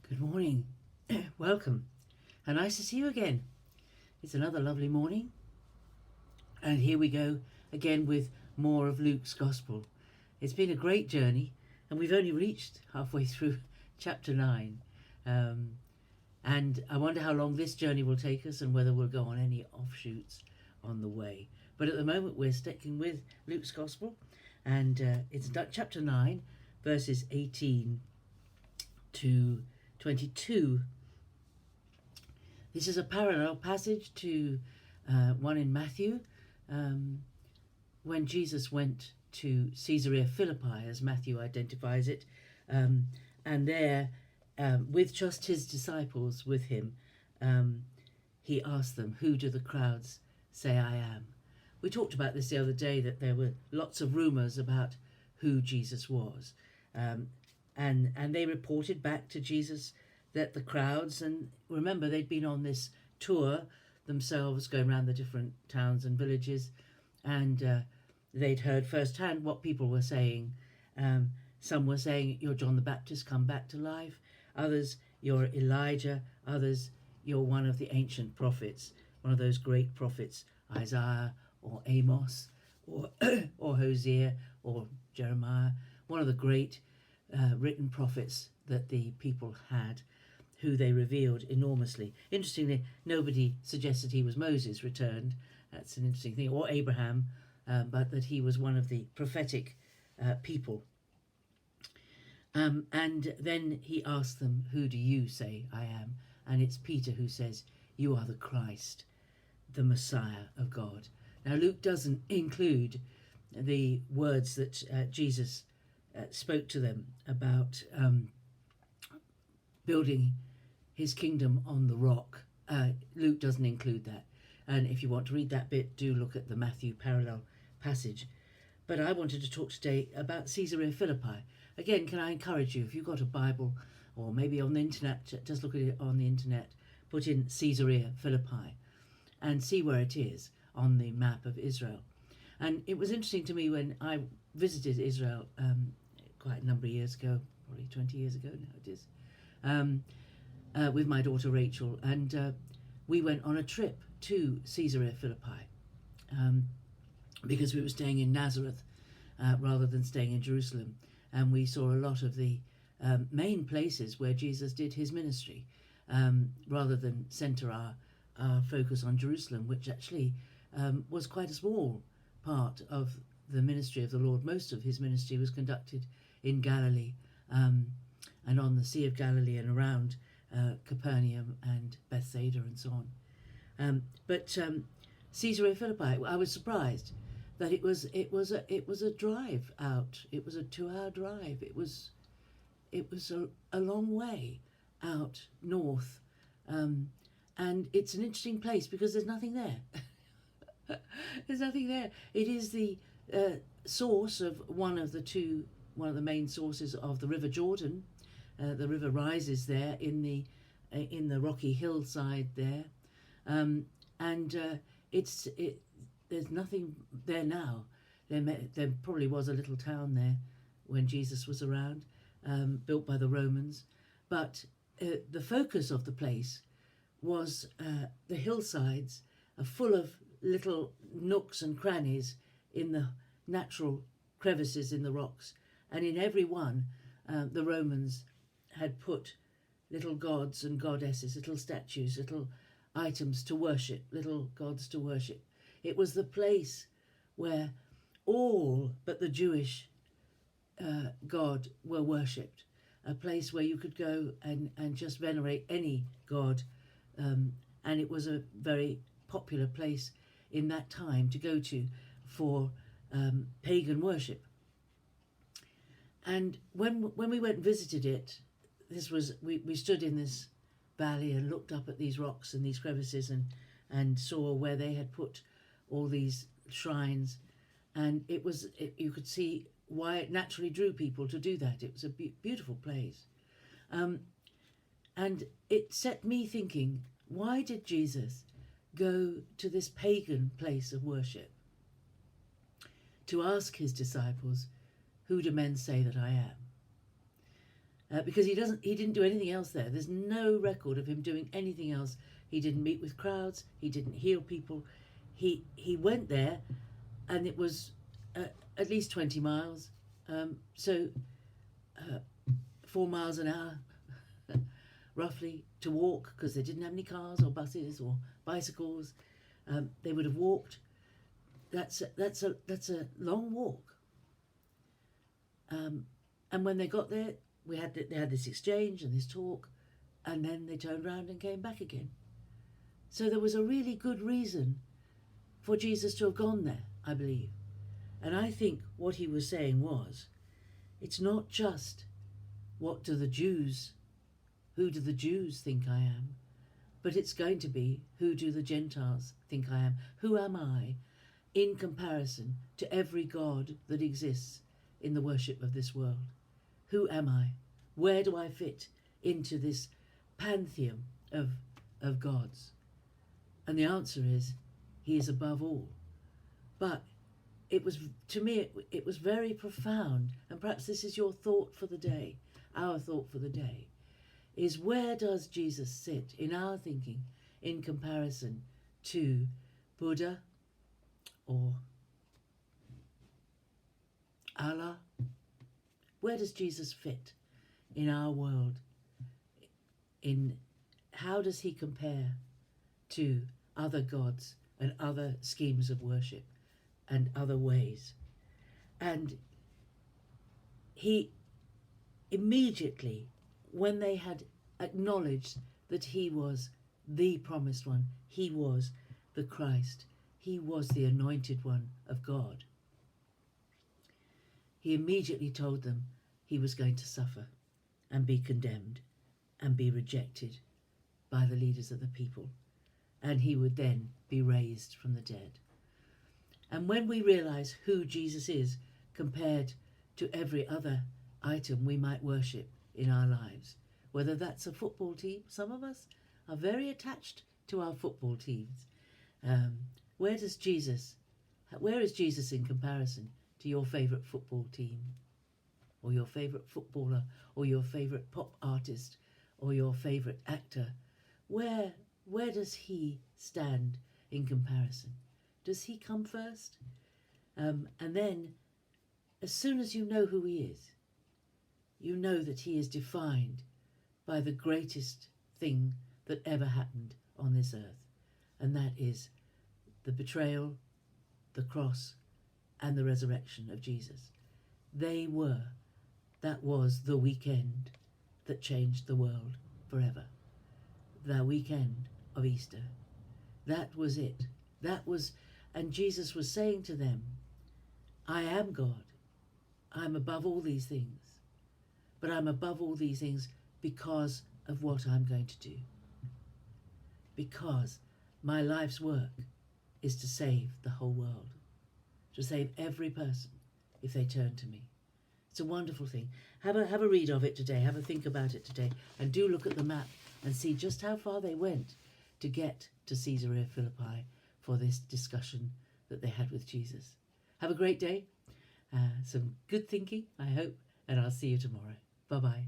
Good morning. Welcome. And nice to see you again. It's another lovely morning. And here we go again with more of Luke's Gospel. It's been a great journey, and we've only reached halfway through chapter 9. And I wonder how long this journey will take us and whether we'll go on any offshoots on the way. But at the moment, we're sticking with Luke's Gospel, and it's chapter 9, verses 18 to 22. This is a parallel passage to one in Matthew, when Jesus went to Caesarea Philippi, as Matthew identifies it, and there, with just his disciples with him, he asked them, "Who do the crowds say I am?" We talked about this the other day, that there were lots of rumours about who Jesus was. And they reported back to Jesus that the crowds, and remember they'd been on this tour themselves, going around the different towns and villages, and they'd heard firsthand what people were saying. Some were saying, "You're John the Baptist come back to life." Others, "You're Elijah." Others, "You're one of the ancient prophets, one of those great prophets, Isaiah or Amos or or Hosea or Jeremiah, one of the great written prophets that the people had, who they revealed enormously." Interestingly, nobody suggested he was Moses returned. That's an interesting thing, or Abraham, but that he was one of the prophetic people. And then he asked them, "Who do you say I am?" And it's Peter who says, "You are the Christ, the Messiah of God." Now, Luke doesn't include the words that Jesus spoke to them about building his kingdom on the rock. Luke doesn't include that. And if you want to read that bit, do look at the Matthew parallel passage. But I wanted to talk today about Caesarea Philippi. Again, can I encourage you, if you've got a Bible or maybe on the internet, just look at it on the internet, put in Caesarea Philippi and see where it is on the map of Israel. And it was interesting to me when I visited Israel quite a number of years ago, probably 20 years ago now it is, with my daughter Rachel, and we went on a trip to Caesarea Philippi because we were staying in Nazareth rather than staying in Jerusalem, and we saw a lot of the main places where Jesus did his ministry, rather than centre our focus on Jerusalem, which actually was quite a small part of the ministry of the Lord. Most of his ministry was conducted in Galilee, and on the Sea of Galilee and around Capernaum and Bethsaida and so on. But Caesarea Philippi, I was surprised that it was a drive out. It was a 2-hour drive. It was a long way out north, and it's an interesting place because there's nothing there. There's nothing there. It is the source of one of the main sources of the River Jordan. The river rises there in the rocky hillside there, and there's nothing there now. There probably was a little town there when Jesus was around, built by the Romans, but the focus of the place was the hillsides are full of little nooks and crannies in the natural crevices in the rocks, and in every one the Romans had put little gods and goddesses, little statues, little items to worship, little gods to worship. It was the place where all but the Jewish God were worshipped, a place where you could go and just venerate any god, and it was a very popular place in that time to go to for pagan worship. And when we went and visited it, we stood in this valley and looked up at these rocks and these crevices and saw where they had put all these shrines, and you could see why it naturally drew people to do that. It was a beautiful place, and it set me thinking, why did Jesus go to this pagan place of worship to ask his disciples, "Who do men say that I am?" because he didn't do anything else there. There's no record of him doing anything else. He didn't meet with crowds. He didn't heal people. He went there, and it was at least 20 miles. So 4 miles an hour, roughly, to walk, because they didn't have any cars or buses or bicycles. They would have walked. That's a long walk. And when they got there, they had this exchange and this talk, and then they turned around and came back again. So there was a really good reason for Jesus to have gone there, I believe. And I think what he was saying was, it's not just who do the Jews think I am, but it's going to be, who do the Gentiles think I am? Who am I in comparison to every God that exists in the worship of this world? Who am I? Where do I fit into this pantheon of gods? And the answer is, he is above all. But it was, to me, it was very profound, and perhaps this is your thought for the day, our thought for the day, is where does Jesus sit in our thinking in comparison to Buddha or Allah? Where does Jesus fit in our world? In how does he compare to other gods and other schemes of worship and other ways? And he immediately, when they had acknowledged that he was the promised one, he was the Christ, he was the anointed one of God, he immediately told them he was going to suffer and be condemned and be rejected by the leaders of the people, and he would then be raised from the dead. And when we realize who Jesus is compared to every other item we might worship in our lives, whether that's a football team, some of us are very attached to our football teams. Where is Jesus in comparison to your favourite football team, or your favourite footballer, or your favourite pop artist, or your favourite actor? Where does he stand in comparison? Does he come first? And then, as soon as you know who he is, you know that he is defined by the greatest thing that ever happened on this earth, and that is the betrayal, the cross, and the resurrection of Jesus. That was the weekend that changed the world forever. The weekend of Easter. That was it. And Jesus was saying to them, I am God. I'm above all these things. But I'm above all these things because of what I'm going to do. Because my life's work is to save the whole world. To save every person if they turn to me. It's a wonderful thing. Have a read of it today. Have a think about it today. And do look at the map and see just how far they went to get to Caesarea Philippi for this discussion that they had with Jesus. Have a great day. Some good thinking, I hope. And I'll see you tomorrow. Bye-bye.